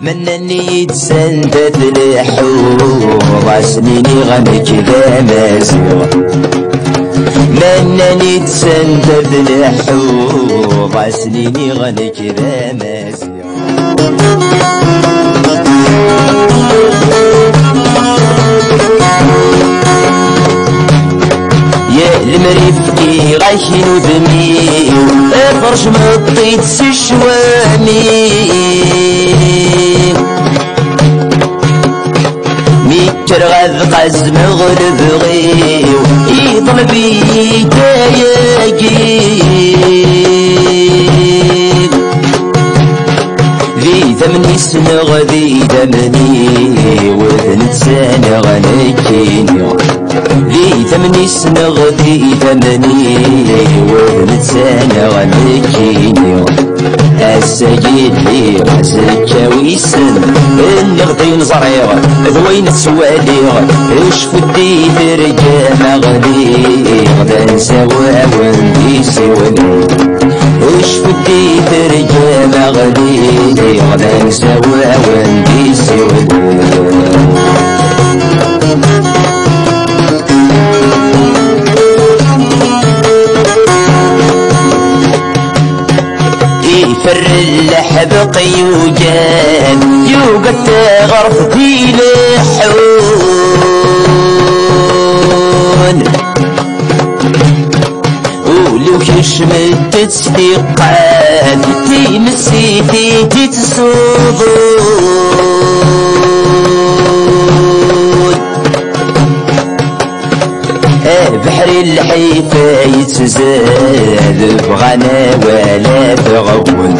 منني يتسندد الحوض سنيني غنكذا مازيغ منني يتسندد الحوض سنيني غنكذا مازيغ يا المريفكي غايشين ودميو افرش مطيت سشوامي ميتر غاذ قاز مغرب غيو يضرب يداياكي ذي ثمني سنغ ذي ثمني وذن سنة غنكيني ذي ثمني سنغ ذي ثمني وذن سنة غنكيني السجيد لي غزك ويسن اللي غدي نزريغ ذوين سواليغ اش فدي ترجع مغلي غدا نسوا وندي سوالي اش فدي ترجع مغلي غدا نسوا وندي سوالي يفر اللحب قيوجان يوقت غرف في لحون ولو كشمت تستيقان تمسيتي تتصوضون بحر الحيفا يتزاد بغنى ولا تغون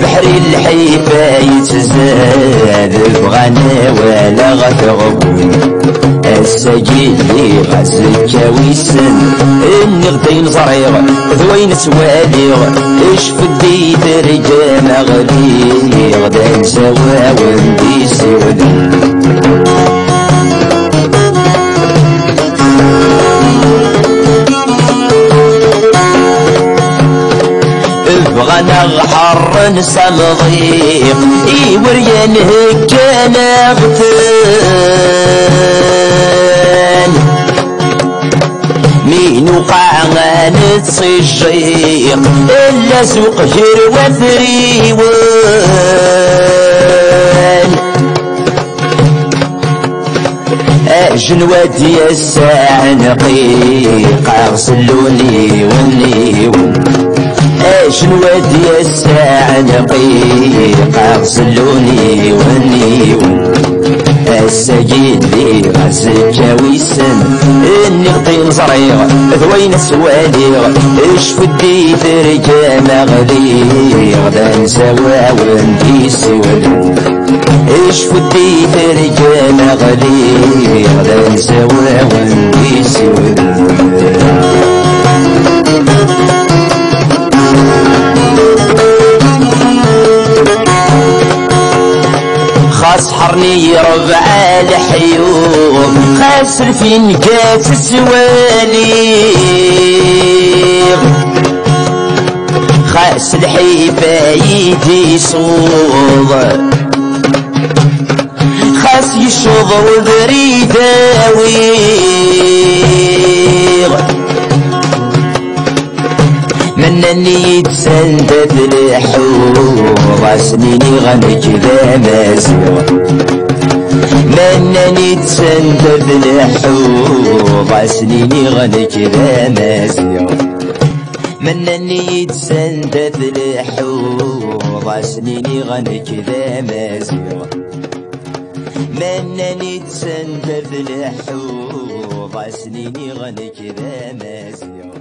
بحر الحيفا يتزاد بغنى ولا غتغون السجيل لي غزك ويسن اني غدي نزريغ ذوين سواليغ اش فدي ترجع مغلي غدا نسوا وندي سوالي بغنا غحر نسام ضيق يوريان هكا غتان مين وقع نتصيجيق إلا سوق جير وثريوان جنواتي الساعة نقيق أغسلوني ونيون جنواتي الساعة نقيق أغسلوني ونيون السجيد لي غزك ويسن اني غدي نزريغ ذوين سواليغ اش فدي ترجع مغلي غدا نسوا وندي سوالي اش فدي ترجع مغلي غدا نسوا وندي سوالي خاص حرني ربع الحيوم خاسر في نقاس السوالي خاس الحيفا يدي صوض خاس يشوض وذري داويغ منني يتسندد الحوض سنيني غنكذا مازيغ منني يتسندد الحوض سنيني غنكذا مازيغ منني يتسندد الحوض سنيني غنكذا مازيغ منني يتسندد الحوض سنيني غنكذا مازيغ